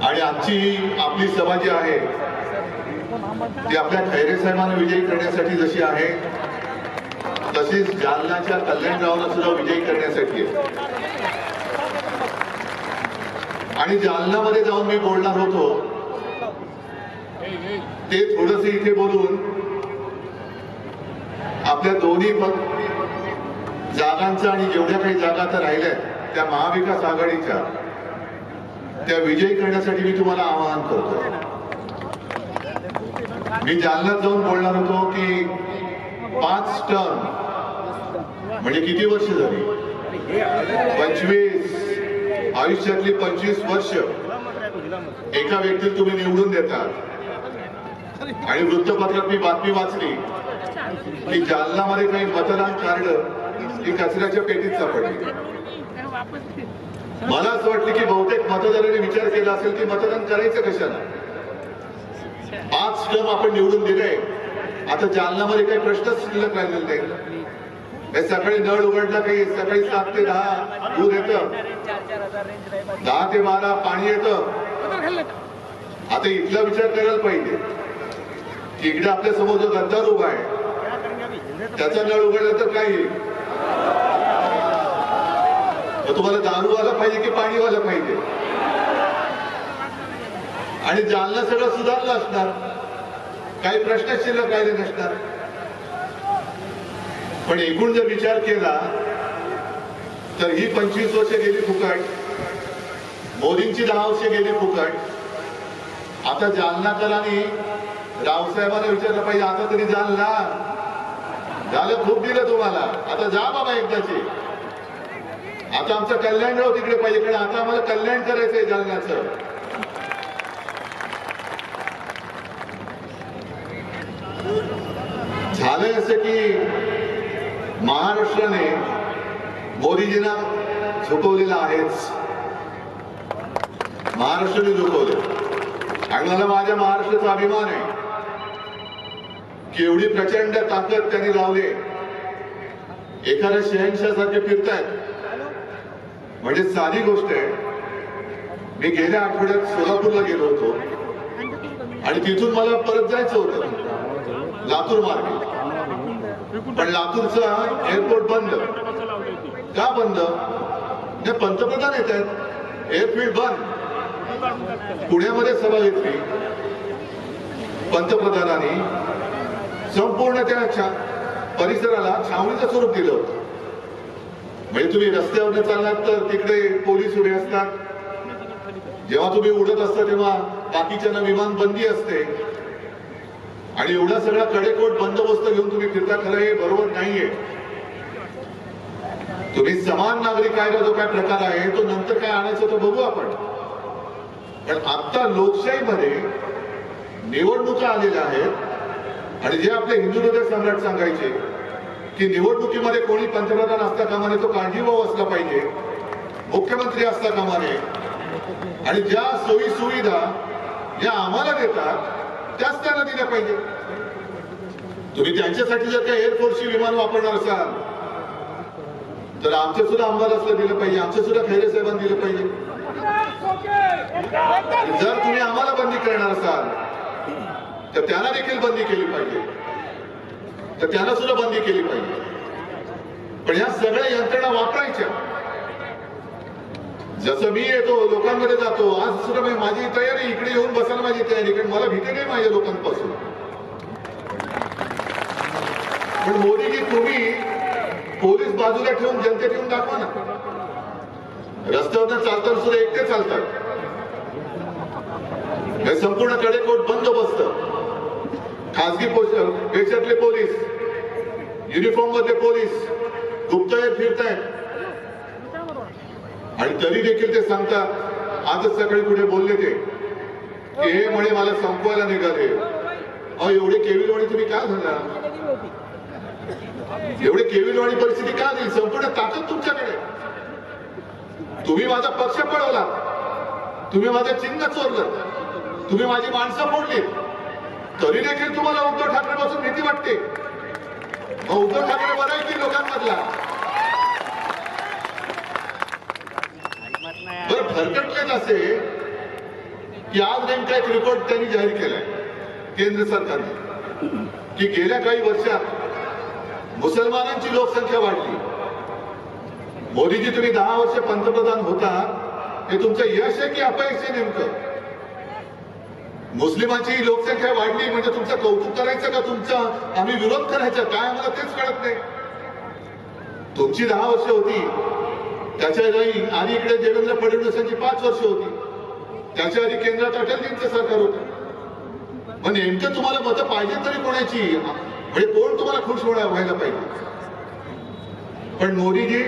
आणि आपली सभा जी आहे ती आपल्या खैरे साहेबांना विजयी करण्यासाठी जशी आहे तशीच जालन्याच्या कल्याणरावला सुद्धा विजयी करण्यासाठी आहे. आणि जालन्यामध्ये जाऊन मी बोलणार होतो ते थोडंसं इथे बोलून आपल्या दोन्ही जागांचा आणि जेवढ्या काही जागा तर राहिल्या त्या महाविकास आघाडीच्या त्या विजयी करण्यासाठी मी तुम्हाला आवाहन करतो. मी जालन्यात जाऊन बोलणार होतो की 5 टर्म म्हणजे किती वर्ष झाली, 25 आयुष्यातली 25 वर्ष एका व्यक्तीला तुम्ही निवडून देतात आणि वृत्तपत्रात मी बातमी वाचली की जालन्यामध्ये काही मतदान कार्ड ही कचऱ्याच्या पेटीत सापडली. मला असं वाटलं की बहुतेक मतदारांनी विचार केला असेल की मतदान करायचं कशाला. 5 टर्म आपण निवडून दिले, आता जालन्यामध्ये काही प्रश्नच शिल्लक राहिलेले नाही. सकाळी नळ उघडला काही सकाळी 7 ते 10 दूध येतं, 10 ते 12 पाणी येतं. आता इथला विचार करायला पाहिजे की इकडे आपल्या समोर जो गद्दार उभा आहे त्याचा नळ उघडला तर काय येईल. तुम्हाला दारूवाला पाहिजे की पाणीवाला पाहिजे. आणि जालना सगळं सुधारलं असणार, काही प्रश्न शिल्लक राहिले नसणार. पण एकूण जर विचार केला तर ही 25 वर्ष गेली फुकट, मोदींची 10 वर्ष गेली फुकट. आता जालनाकरांनी रावसाहेबांना विचारलं पाहिजे आता तरी जालना झालं, खूप दिलं तुम्हाला, आता जा बाबा एकदाची. आता आमचं कल्याणराव तिकडे पाहिजे, कारण आता आम्हाला कल्याण करायचंय जालन्याचं. झालंय असं की महाराष्ट्राने मोदीजींना झुकवलेलं आहेच, महाराष्ट्राने झुकवलं. आणि मला माझ्या महाराष्ट्राचा अभिमान आहे की एवढी प्रचंड ताकद त्यांनी लावली. एखाद्या शहनशाह फिरतायत म्हणजे साधी गोष्ट आहे. मी गेल्या आठवड्यात सोलापूरला गेलो होतो आणि तिथून मला परत जायचं होतं लातूर मार्गे, पण लातूरचा एअरपोर्ट बंद. का बंद? ते पंतप्रधान येत आहेत, एअरफील्ड बंद. पुण्यामध्ये सभा घेतली पंतप्रधानांनी, संपूर्ण त्या परिसराला छावणीचं स्वरूप दिलं होतं. म्हणजे तुम्ही रस्त्यावर चाललात तर तिकडे पोलीस उभे असतात, जेव्हा तुम्ही उडत असता तेव्हा बाकीच्या विमान बंदी असते आणि एवढा सगळा कडेकोट बंदोबस्त घेऊन तुम्ही फिरता. खरं हे बरोबर नाहीये. तुम्ही समान नागरिक कायदा जो काय प्रकार आहे तो नंतर काय आणायचं तो बघू आपण. पण आता लोकशाहीमध्ये निवडणुका आलेल्या आहेत आणि जे आपले हिंदू हृदय सम्राट सांगायचे की निवडणुकीमध्ये कोणी पंतप्रधान असता कामा नये, तो काळजीभाऊ असला पाहिजे, मुख्यमंत्री असता कामा नये, आणि ज्या सोयी सुविधा ज्या आम्हाला देतात त्याच त्यांना दिल्या पाहिजे. तुम्ही त्यांच्यासाठी जर काही एअरफोर्सची विमान वापरणार असाल तर आमचं सुद्धा अंबादासला दिलं पाहिजे, आमचं सुद्धा खैरे साहेबांना दिलं पाहिजे. जर तुम्ही आम्हाला बंदी करणार असाल तर त्यांना देखील बंदी केली पाहिजे, तर त्यांना सुद्धा बंदी केली पाहिजे. पण या सगळ्या यंत्रणा वापरायच्या. जसं मी येतो लोकांमध्ये जातो, आज सुद्धा माझी तयारी, इकडे येऊन बसायला माझी तयारी, कारण मला भीती नाही माझ्या लोकांपासून. पण मोदीजी तुम्ही पोलीस बाजूला ठेवून जनतेत येऊन दाखवा ना. रस्त्यावर चालताना सुद्धा एकटे चालतात. हे संपूर्ण कडेकोट बंदोबस्त, खासगी पेशातले पोलीस, युनिफॉर्म मध्ये पोलीस गुप्तहेर फिरतायत आणि तरी देखील ते सांगतात. आजच सकाळी कुठे बोलले ते की हे म्हणे मला संपवायला निघाले. अहो एवढे केविलवाणी तुम्ही का झाला? एवढे केविलवाणी परिस्थिती का नाही? संपूर्ण ताकद तुमच्याकडे. तुम्ही माझा पक्ष पळवला, तुम्ही माझं चिन्ह चोरलं, तुम्ही माझी माणसं फोडली, तरी देखील तुम्हाला उद्धव ठाकरे पासून भीती वाटते. मग उद्धव ठाकरे बरा आहे की लोकांमधला? बरं भरकटलेच असे की आज नेमका एक रिपोर्ट त्यांनी जाहीर केलाय केंद्र सरकारने की गेल्या काही वर्षात मुसलमानांची लोकसंख्या वाढली. मोदीजी, तुम्ही 10 वर्ष पंतप्रधान होता, हे तुमचं यश आहे की अपयश आहे नेमकं? मुस्लिमांची लोकसंख्या वाढली म्हणजे तुमचं कौतुक करायचं का तुमचा आम्ही विरोध करायचा? काय आम्हाला तेच कळत नाही. तुमची 10 वर्ष होती, त्याच्या आधी इकडे देवेंद्र फडणवीसांची 5 वर्ष होती, त्याच्या आधी केंद्रात अटलजींचं सरकार होतं. मग नेमकं तुम्हाला मतं पाहिजे तरी कोणाची, म्हणजे कोण तुम्हाला खुश व्हायला पाहिजे? पण मोदीजी,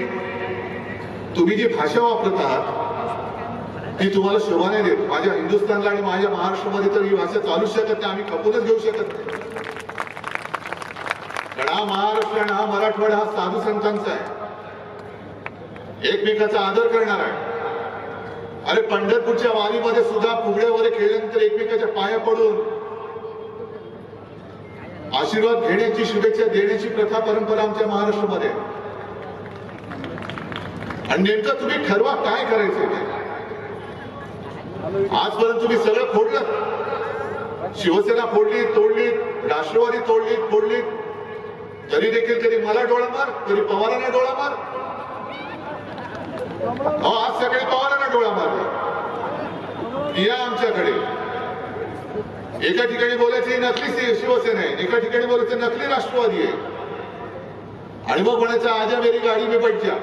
तुम्ही जी भाषा वापरत आहात ती तुम्हाला शोभा नाही देत. माझ्या हिंदुस्थानला आणि माझ्या महाराष्ट्रामध्ये तर ही भाषा चालूच शकत नाही, आम्ही खपूनच घेऊ शकत नाही. कारण हा महाराष्ट्र आणि हा मराठवाडा हा साधू संतांचा आहे, एकमेकाचा आदर करणार आहे. अरे पंढरपूरच्या वारीमध्ये सुद्धा फुगड्या वगैरे खेळल्यानंतर एकमेकाच्या पाया पडून आशीर्वाद घेण्याची, शुभेच्छा देण्याची प्रथा परंपरा आमच्या महाराष्ट्रामध्ये. आणि नेमकं तुम्ही ठरवा काय करायचं ते. आजपर्यंत तुम्ही सगळं फोडलं, शिवसेना फोडली, तोडली, राष्ट्रवादी तोडली, फोडली, तरी देखील कधी मला डोळा मार, कधी पवारांना डोळा मार. आज सकाळी पवारांना डोळा मारला. या आमच्याकडे एका ठिकाणी बोलायची नकली शिवसेना आहे, एका ठिकाणी बोलायचं नकली राष्ट्रवादी आहे, आणि मग म्हणायचं आजा मेरी गाडी में बैठ जा.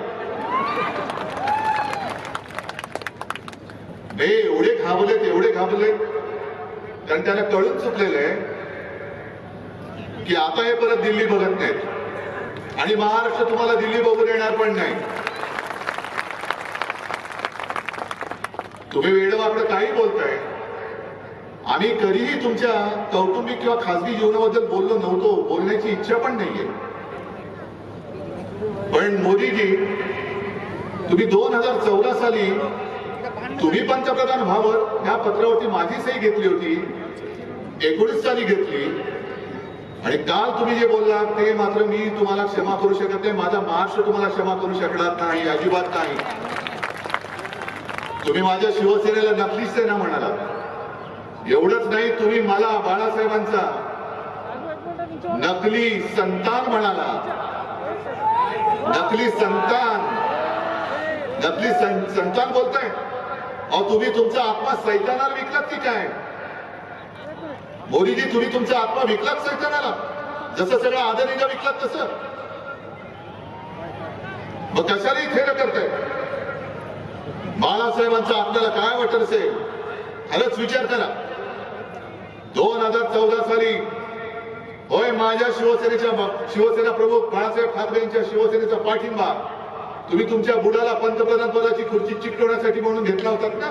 एवढे घाबरलेत कारण त्यांना कळून चुकलेलं आहे की आता हे परत दिल्ली बघत नाहीत आणि महाराष्ट्र तुम्हाला दिल्ली बघून येणार पण नाही. तुम्ही वेडवाकडं काही बोलताय. आम्ही कधीही तुमच्या कौटुंबिक किंवा खासगी जीवनाबद्दल बोललो नव्हतो, बोलण्याची इच्छा पण नाहीये. पण मोदीजी, तुम्ही 2014 साली तुम्ही पंतप्रधान व्हावं या पत्रावरती माझी सही घेतली होती, 19 साली घेतली, आणि काल तुम्ही जे बोललात ते मात्र मी तुम्हाला क्षमा करू शकत नाही. माझा महाराष्ट्र तुम्हाला क्षमा करू शकणार नाही, अजिबात नाही. तुम्ही माझ्या शिवसेनेला नकली सेना म्हणालात. एवढंच नाही, तुम्ही मला बाळासाहेबांचा नकली संतान म्हणाला. नकली संतान बोलताय. अहो, तुम्ही तुमचा आत्मा सैतानाला विकलात की काय? मोदीजी, तुम्ही तुमचा आत्मा विकलात सैतानाला, जसं सगळं आदरणीला विकलात तसं. मग कशाला इथे करताय? बाळासाहेबांचा आपल्याला काय वाटत असेल खरंच विचार करा. 2014 साली होय, माझ्या शिवसेना प्रमुख बाळासाहेब ठाकरे यांच्या शिवसेनेचा पाठिंबा तुम्ही तुमच्या बुडाला पंतप्रधान पदाची खुर्ची चिकटवण्यासाठी म्हणून घेतला होतात ना.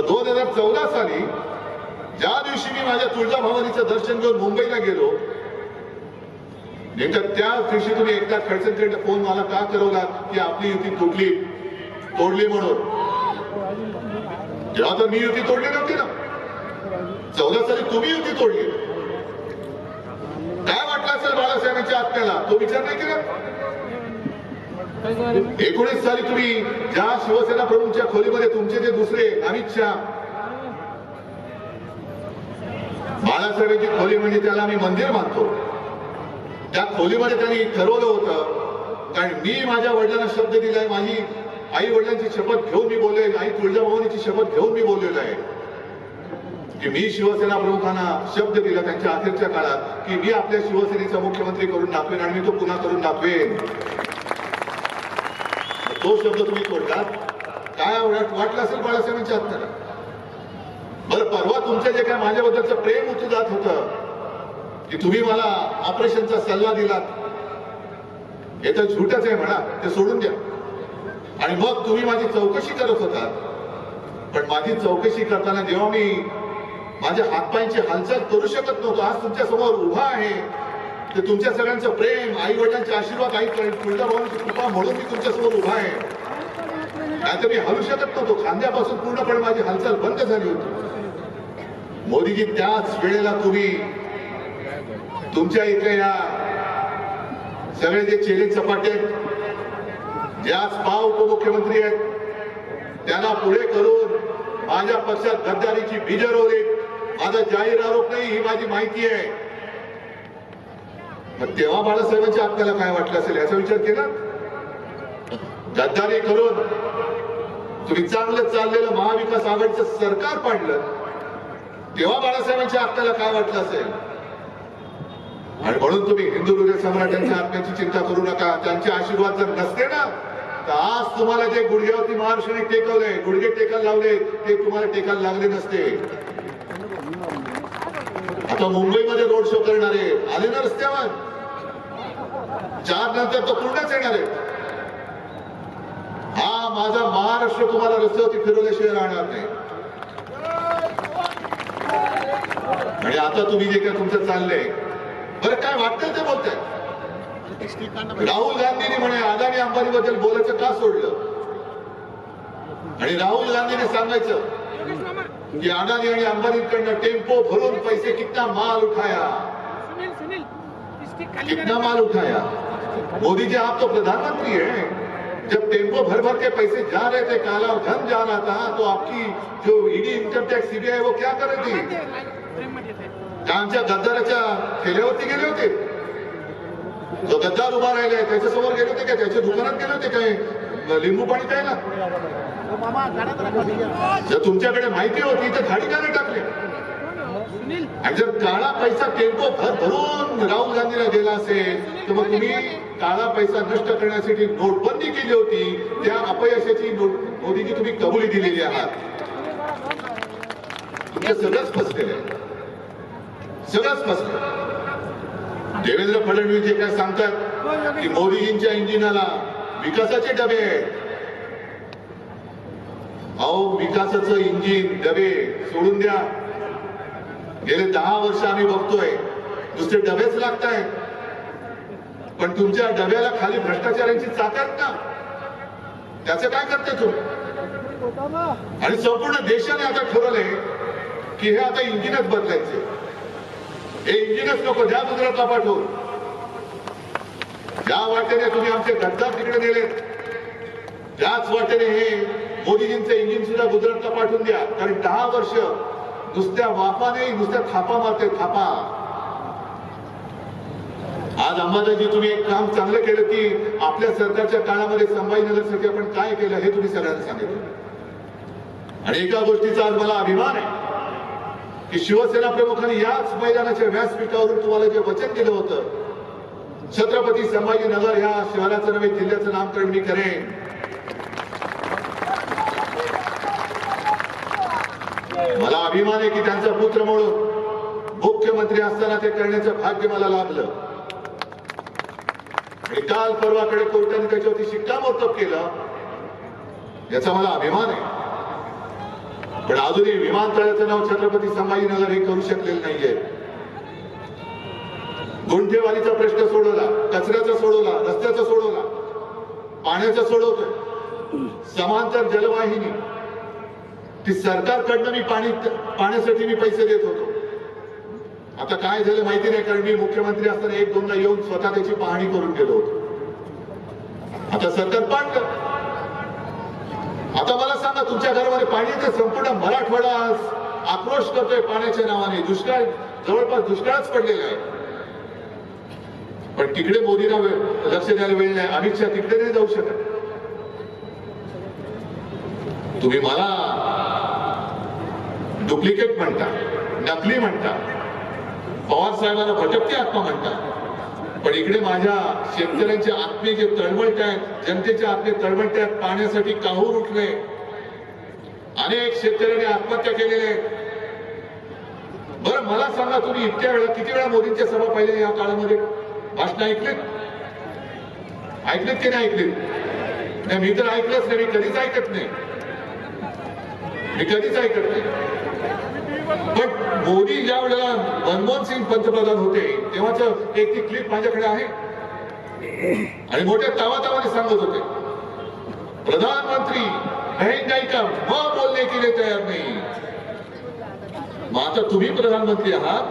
2014 साली ज्या दिवशी मी माझ्या तुळजाभवानीचं दर्शन घेऊन मुंबईला गेलो, नेमक्या त्याच दिवशी तुम्ही एकनाथ खडसेंकडे फोन मला का करवलात की आपली युती तोडली म्हणून. जेव्हा तर मी युती तोडली नव्हती ना. 14 साली तुम्ही युती तोडली. काय वाटलं असेल बाळासाहेबांच्या आत्म्याला, तो विचार नाही केला. 19 साली तुम्ही ज्या शिवसेना प्रमुखच्या खोलीमध्ये तुमचे जे दुसरे अमित शहा, बाळासाहेबांची खोली म्हणजे त्याला आम्ही मंदिर मानतो, त्या खोलीमध्ये त्यांनी ठरवलं होतं, कारण मी माझ्या वडिलांना शब्द दिलाय, माझी आई वडिलांची शपथ घेऊन मी बोललेलो, आई तुळजाभवानीची शपथ घेऊन मी बोललेलो आहे की मी शिवसेना प्रमुखांना शब्द दिला त्यांच्या अखेरच्या काळात की मी आपल्या शिवसेनेचा मुख्यमंत्री करून दाखवेन आणि मी तो पुन्हा करून दाखवेन. तो शब्द तुम्ही तोडलात. काय वाटलं असेल बाळासाहेबांच्या आत्म्याला? बरं, परवा तुमचं जे काय माझ्याबद्दलचं प्रेम उतू जात होतं की तुम्ही मला ऑपरेशनचा सल्ला दिलात, हे तर झूटच आहे म्हणा, ते सोडून द्या. आणि मग तुम्ही माझी चौकशी करत होतात. पण माझी चौकशी करताना जेव्हा मी माझ्या हातपायांची हालचाल करू शकत नव्हतो, आज तुमच्या समोर उभा आहे, ते तुमच्या सगळ्यांचं प्रेम, आई वडिलांचे आशीर्वाद, आई तुळजाभवानीची कृपा म्हणून मी तुमच्या समोर उभा आहे. नाहीतर मी हलू शकत नव्हतो. खांद्यापासून पूर्णपणे माझी हालचाल बंद झाली होती. मोदीजी, त्याच वेळेला तुम्ही तुमच्या इथे या सगळे जे चेले चपाटे, जे आज उपमुख्यमंत्री आहेत, त्यांना पुढे करून माझ्या पक्षात गद्दारीची बीज रोवली. माझा जाहीर आरोप नाही, ही माझी माहिती आहे. मग तेव्हा बाळासाहेबांच्या आपल्याला काय वाटलं असेल याचा विचार केला? गद्दारी करून तुम्ही चांगलं चाललेलं महाविकास आघाडीचं सरकार पाडलं, तेव्हा बाळासाहेबांच्या आपल्याला काय वाटलं असेल? आणि म्हणून तुम्ही हिंदू हृदय सम्राटांच्या आत्म्याची चिंता करू नका. त्यांचे आशीर्वाद जर नसते ना, तर आज तुम्हाला जे गुडघ्यावरती महाराष्ट्राने टेकवले, गुडघे टेकायला लावले, ते तुम्हाला टेकायला लागले नसते. आता मुंबईमध्ये रोड शो करणारे आले ना रस्त्यावर, 4 नंतर तो पूर्णच येणार आहे. हा माझा महाराष्ट्र तुम्हाला रस्त्यावरती फिरवल्याशिवाय राहणार नाही. आणि आता तुम्ही जे काय तुमचं चाललंय, बरं काय वाटतं ते बोलताय. राहुल गांधींनी म्हणे अदानी अंबानी बद्दल बोलायचं का सोडलं? आणि राहुल गांधीने सांगायचं कि अडानी आणि अंबानीकडनं टेम्पो भरून पैसे कितना माल उठाया, कितना माल उठाया. मोदी जी आप तो प्रधानमंत्री है, जब टेम्पो भर भर के पैसे जा रहे थे, काला धन जा रहा था, तो आपकी जो ईडी इन्कम टॅक्स सीबीआय वो क्या कर रही थी? आमच्या गद्दाराच्या ठेल्यावरती गेले होते. जो गद्दार उभा राहिलाय त्याच्या समोर गेले होते का? त्याच्या दुकानात गेले होते काय लिंबू पाणी प्यायला? जर तुमच्याकडे माहिती होती तर धाडी का नाही टाकली? आणि जर काळा पैसा टेम्पो भरून राहुल गांधीला गेला असेल, तर मग तुम्ही काळा पैसा नष्ट करण्यासाठी नोटबंदी केली होती. त्या अपयशाची मोदीजी तुम्ही कबुली दिलेली आहात. तुमचं सगळंच फसलेलं आहे, सगळंच फसलं. देवेंद्र फडणवीस जे काय सांगतात की मोदीजींच्या इंजिनाला विकासाचे डबे आहेत. अहो, विकासाचं इंजिन डबे सोडून द्या. गेले 10 वर्ष आम्ही बघतोय नुसते डबेच लागतायत. पण तुमच्या डब्याला खाली भ्रष्टाचारांची चाकत ना, त्याचं काय करते तुम्ही? आणि संपूर्ण देशाने आता ठरवलंय की हे आता इंजिनच बदलायचे. हे इंजिनच नको, द्या गुजरातला पाठवून. ज्या वाटेने तुम्ही आमचे गद्दार तिकडे नेलेत, त्याच वाटेने हे मोदीजींचे इंजिन सुद्धा गुजरातला पाठवून द्या. कारण 10 वर्ष नुसत्या वाफाने, नुसत्या थापा मारते, थापा. आज अंबादाजी तुम्ही एक काम चांगलं केलं की आपल्या सरकारच्या काळामध्ये संभाजीनगरसाठी आपण काय केलं हे तुम्ही सगळ्यांना सांगितलं. आणि एका गोष्टीचा आज मला अभिमान आहे की शिवसेना प्रमुखांनी याच मैदानाच्या व्यासपीठावरून तुम्हाला जे वचन दिलं होतं, छत्रपती संभाजीनगर ह्या शहराचं नव्हे जिल्ह्याचं नामकरण मी करेन. मला अभिमान आहे की त्यांचा पुत्र म्हणून मुख्यमंत्री असताना ते करण्याचं भाग्य मला लाभलं. आणि काल परवाकडे कोर्टाने त्याच्यावरती शिक्कामोर्तब केलं, याचा मला अभिमान आहे. पण अजूनही विमानतळाचं नाव छत्रपती संभाजीनगर हे करू शकलेलं नाहीये. गुंठेवारीचा प्रश्न सोडवला, कचऱ्याचा सोडवला, रस्त्याचा सोडवला, पाण्याचा सोडवतोय. समांतर जलवाहिनी ती सरकारकडनं मी पाण्यासाठी मी पैसे देत होतो. आता काय झालं माहिती नाही, कारण मी मुख्यमंत्री असताना 1-2दा येऊन स्वतः त्याची पाहणी करून गेलो होतो. आता सरकार पाडलं. आता मला सांगा, तुमच्या घरामध्ये पाणी येतं, संपूर्ण मराठवाडा आक्रोश करतोय पाण्याच्या नावाने. दुष्काळ, जवळपास दुष्काळच पडलेला आहे. पण तिकडे मोदींना लक्ष द्यायला वेळ नाही. अमित शहा तिकडे नाही जाऊ शकत. तुम्ही मला डुप्लिकेट म्हणता, नकली म्हणता, पवार साहेबांना भटकती आत्मा म्हणता. पण इकडे माझ्या शेतकऱ्यांचे आत्मे जे तळमळत आहेत, जनतेचे आत्मे तळमळत आहेत, पाण्यासाठी काहूर उठले. अनेक शेतकऱ्यांनी आत्महत्या केलेल्या आहेत. बरं मला सांगा, तुम्ही इतक्या वेळा किती वेळा मोदींच्या सभा पाहिल्या या काळामध्ये? भाषण ऐकलेत? ऐकलेत की नाही ऐकलेत? नाही, मी तर ऐकलंच नाही. मी कधीच ऐकत नाही, मी कधीच ऐकत नाही. पण मोदी ज्या वेळेला मनमोहन सिंग पंतप्रधान होते तेव्हाच एक ती क्लिप माझ्याकडे आहे. आणि मोठ्या तावातावाने सांगत होते, प्रधानमंत्री महंगाई का म बोलने के लिए तयार नाही. मग आता तुम्ही प्रधानमंत्री आहात,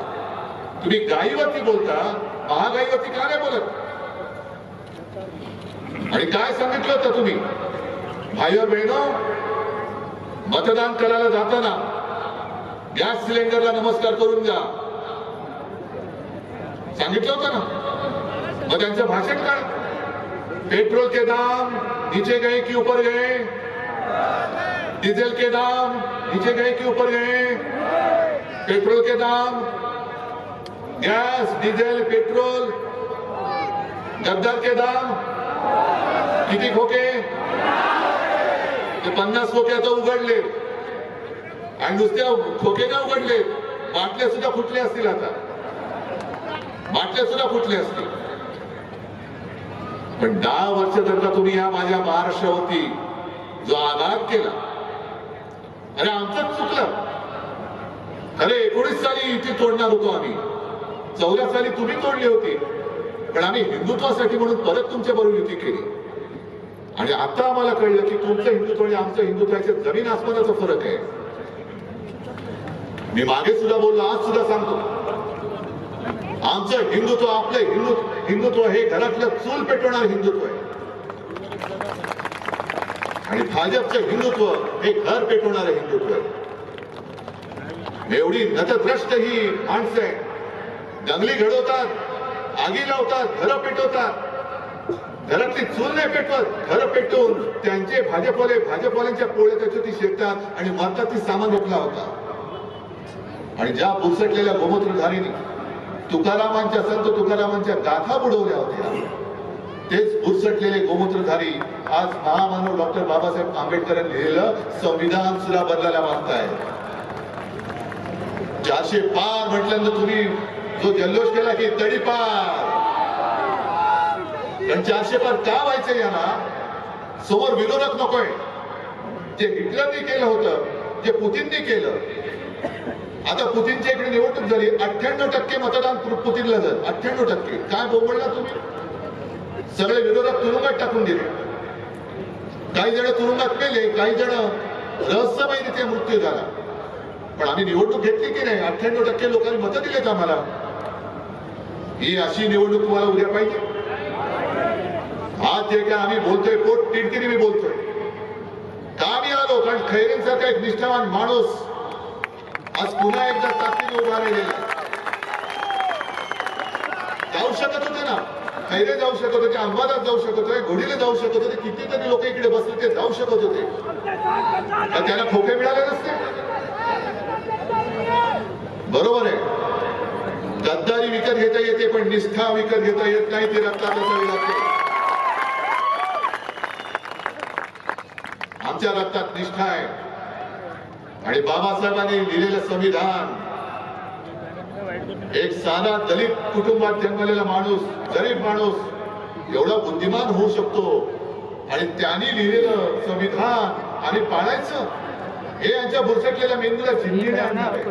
तुम्ही गाईवरती बोलता, महागाईवरती का नाही बोलत? आणि काय सांगितलं होतं तुम्ही? भाई और बहनों, मतदान करायला जाताना गॅस सिलेंडरला नमस्कार करून द्या सांगितलं होतं ना. मग त्यांचं भाषण काय? पेट्रोल के दाम नीचे गए कि ऊपर गए, डीजल के दाम नीचे गए कि ऊपर गए, पेट्रोल के दाम, गैस डीजल पेट्रोल, गद्दार के दाम किती खोके? ते 50 खोके आता उघडले आणि नुसत्या खोके ना उघडले, बाटल्या सुद्धा फुटल्या असतील. आता बाटल्या सुद्धा फुटल्या असतील. पण 10 वर्ष जर का तुम्ही या माझ्या महाराष्ट्रावरती जो आघात केला, अरे आमचंच चुकलं. अरे 19 साली इथे तोडणार होतो आम्ही, 14 साली तुम्ही तोडली होती, पण आम्ही हिंदुत्वासाठी म्हणून परत तुमच्या बरोबर युती केली. आणि आता आम्हाला कळलं की तुमचं हिंदुत्व आणि आमचं हिंदुत्व याच्यात जमीन आसमानाचा फरक आहे. मी मागे सुद्धा बोललो, आज सुद्धा सांगतो, आमचं हिंदुत्व, आपलं हिंदुत्व हे घरातलं चूल पेटवणार हिंदुत्व आहे. आणि भाजपचं हिंदुत्व हे घर पेटवणारं हिंदुत्व आहे. एवढी नतद्रष्ट ही माणसं आहे. दंगली घडवतात, आगी लावतात, घरं पेटवतात. घरातली चूल नाही पेटवत, घरं पेटवून त्यांचे भाजपवाल्यांच्या पोळ्या त्याच्यावरती शेकतात आणि मरतात. ती सामान रोखला होता. आणि ज्या बुरसटलेल्या गोमूत्रधारीने तुकारामांच्या, संत तुकारामांच्या गाथा बुडवल्या होत्या, तेच बुरसटलेले गोमूत्रधारी आज महामानव डॉक्टर बाबासाहेब आंबेडकरांनी लिहिलेलं संविधान सुद्धा बदलायला मागताय. 400 पार म्हटल्यानंतर तुम्ही जो जल्लोष केला की तडीपार, पण 400 पार का व्हायचं? यांना समोर विरोधक नकोय. जे हिटलरनी केलं होतं, जे पुतीननी केलं. आता पुतीनच्या इकडे निवडणूक झाली, 98% मतदान पुतीनला झालं. 98%. काय बोंबळला तुम्ही? सगळे विरोधक तुरुंगात टाकून दिले. काही जण तुरुंगात मेले, काही जण रहस्यमयरीत्या मृत्यू झाला. पण आम्ही निवडणूक घेतली की नाही? 98% लोकांनी मतं दिलेत आम्हाला. ही अशी निवडणूक तुम्हाला उद्या पाहिजे? आज जे काय आम्ही बोलतोय, पोट तिडकिरी मी बोलतोय, का मी आलो? कारण खैरेंसारखा एक निष्ठावान माणूस आज पुन्हा एकदा ताकदीने उभा राहिलेला. जाऊ शकत होते ना, खैरे जाऊ शकत होते, अंबादास जाऊ शकत होते, घोडीला जाऊ शकत होते, कितीतरी लोक इकडे बसले ते जाऊ शकत होते. त्यांना खोके मिळाले नसते. बरोबर आहे, गद्दारी विकत घेता येते, पण निष्ठा विकत घेता येत नाही. ते रक्तात असावी लागते. आमच्या रक्तात निष्ठा आहे. आणि बाबासाहेबांनी लिहिलेलं संविधान, एक साधा दलित कुटुंबात जन्मलेला माणूस, गरीब माणूस एवढा बुद्धिमान होऊ शकतो. आणि त्यांनी लिहिलेलं संविधान आम्ही पाळायचं, हे यांच्या बुरसटलेल्या मेंदूला झिंजीने आणणार आहे.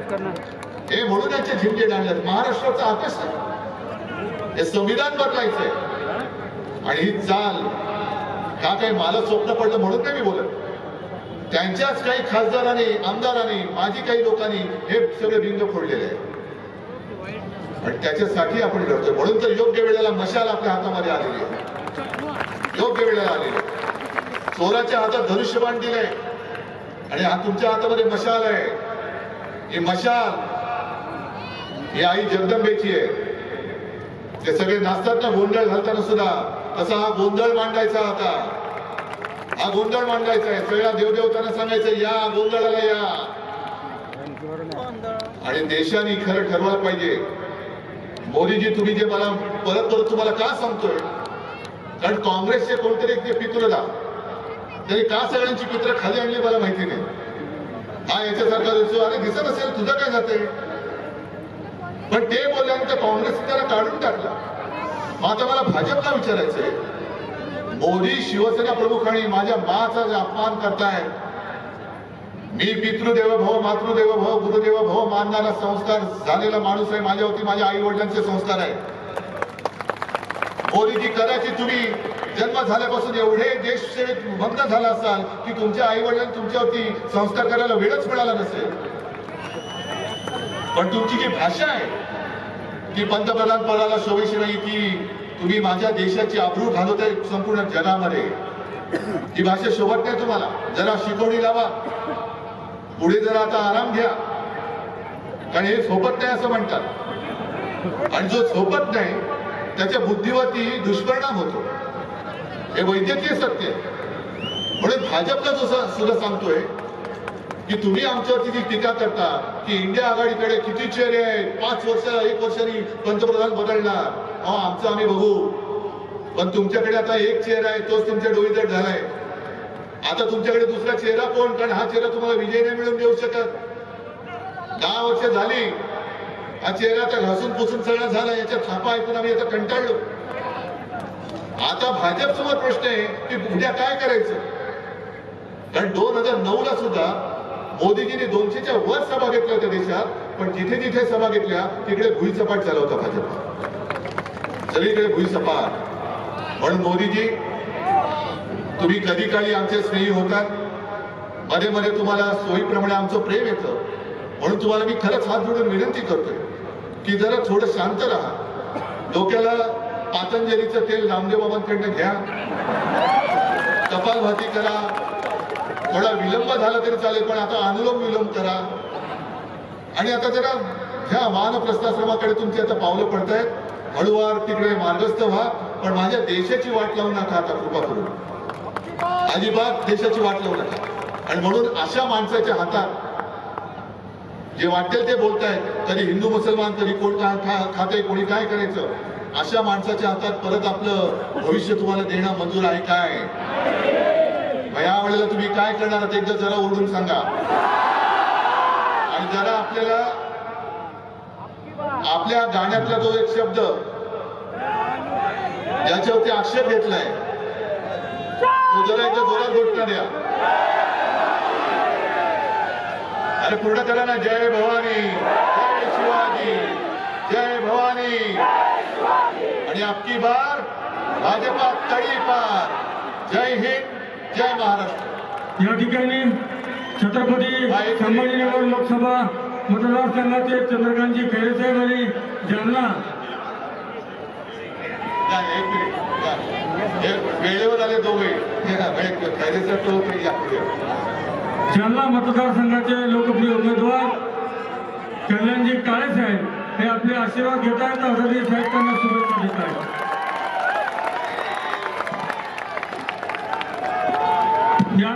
हे म्हणून यांचे झिंजे आणले. महाराष्ट्राचा आकाश आहे, हे संविधान बदलायचंय. आणि ही चाल का काही मला स्वप्न पडलं म्हणून नाही मी बोलत. त्यांच्याच काही खासदारांनी, आमदारांनी, माजी काही लोकांनी हे सगळे बिंग फोडलेले आहे. आणि त्याच्यासाठी आपण लढतोय. म्हणून तर योग्य वेळेला मशाल आपल्या हातामध्ये आलेली आहे. योग्य वेळेला आलेली. चोराच्या हातात धनुष्यबाण दिलंय आणि हा तुमच्या हातामध्ये मशाल आहे. ही मशाल ही आई जगदंबेची आहे. ते सगळे नाचतात ना गोंधळ घालताना सुद्धा, तसा हा गोंधळ मांडायचा होता. हा गोंधळ मांडायचा आहे. सगळ्या देवदेवतांना सांगायचं या गोंधळाला या. आणि देशाने खरं ठरवायला पाहिजे. मोदीजी, तुम्ही जे मला परत तुम्हाला का सांगतोय? कारण काँग्रेसचे कोणतरी एक पित्र दा तरी का सगळ्यांची पित्र खाली आणली मला माहिती नाही. हा याच्यासारखा दिसतो. अरे दिसत असेल तुझं काय जाते? पण ते बोलल्यानंतर काँग्रेस त्याला काढून टाकला. मग आता मला भाजपला विचारायचंय, मोदी शिवसेना प्रमुख आणि माझ्या माचा जे अपमान करताय. मी पितृदेव भव, मातृदेव भव, गुरुदेव भव मानणारा संस्कार झालेला माणूस आहे. माझ्यावरती माझ्या आई वडिलांचे संस्कार आहे. मोदीजी, कदाचित तुम्ही जन्म झाल्यापासून एवढे देशसेवेत मग्न झाला असाल की तुमच्या आई वडिलांनी तुमच्यावरती संस्कार करायला वेळच मिळाला नसेल. पण तुमची जी भाषा आहे ती पंतप्रधान पदाला शोभेशी नाही. की तुम्ही माझ्या देशाची आबरू घालवताय संपूर्ण जगामध्ये. ही भाषा शोभत नाही तुम्हाला. जरा शिकवणी लावा. पुढे जरा आता आराम घ्या, कारण हे सोबत नाही असं म्हणतात, आणि जो सोबत नाही त्याच्या बुद्धीवरती दुष्परिणाम होतो, हे वैद्यकीय सत्य आहे. म्हणून भाजपला सुद्धा सांगतोय की तुम्ही आमच्यावरती जी टीका करता की इंडिया आघाडीकडे किती चेहरे आहेत, 5 वर्ष 1 वर्षांनी पंतप्रधान बदलणार, आमचं आम्ही बघू, पण तुमच्याकडे आता एक चेहरा आहे, तोच तुमच्या डोईजड झालाय. आता तुमच्याकडे दुसरा चेहरा कोण? कारण हा चेहरा तुम्हाला विजय नाही मिळवून देऊ शकत. 10 वर्ष झाली हा चेहरा आता घासून पुसून सगळा झाला, याच्या थापा ऐकून आम्ही याचा कंटाळलो. आता भाजपसमोर प्रश्न आहे की उद्या काय करायचं. कारण 2009ला सुद्धा मोदीजींनी 200च्या वर सभा घेतल्या होत्या देशात, पण जिथे जिथे सभा घेतल्या तिकडे भुईसपाट झाला होता भाजप, सगळीकडे भुईसपाट. म्हणून मोदीजी, तुम्ही कधी काळी आमचे स्नेही होतात, मध्ये मध्ये तुम्हाला सोयीप्रमाणे आमचं प्रेम येतं, म्हणून तुम्हाला मी खरंच हात जोडून विनंती करतोय की जरा थोडं शांत राहा. डोक्याला पातंजलीचं तेल रामदेव बाबांकडनं घ्या, कपालभाती करा, थोडा विलंब झाला तरी चालेल, पण आता अनुलोम विलोम करा. आणि आता जरा ह्या वानप्रस्थाश्रमाकडे तुमची आता पावलं पडतायत, हळूवार तिकडे मार्गस्थ व्हा, पण माझ्या देशाची वाट लावू नका आता, कृपा करून अजिबात देशाची वाट लावू नका. आणि म्हणून अशा माणसाच्या हातात जे वाटेल ते बोलतायत, कधी हिंदू मुसलमान, कधी कोण काय खाते, कोणी काय करायचं, अशा माणसाच्या हातात परत आपलं भविष्य तुम्हाला देणं मंजूर आहे काय? या वेळेला तुम्ही काय करणार आहात एकदा जरा ओरडून सांगा. आणि जरा आपल्याला आपल्या गाण्यातला जो एक शब्द ज्याच्यावरती आक्षेप घेतलाय तो जरा एकदा जोरात घोषणा द्या. अरे पूर्ण करा ना. जय भवानी, जय शिवाजी, जय भवानी. आणि अबकी बार भाजपा तडीपार. जय हिंद, जय महाराष्ट्र. या ठिकाणी छत्रपती संभाजीनगर लोकसभा मतदारसंघाचे चंद्रकांतजी खैरे साहेब आणि जालना. एक मिनिट, वेळेवर आले दोघे. खैरे साहेब जालना मतदारसंघाचे लोकप्रिय उमेदवार कल्याणजी काळे साहेब हे आपले आशीर्वाद घेत आहेत. साहेब त्यांना शुभेच्छा देत आहेत.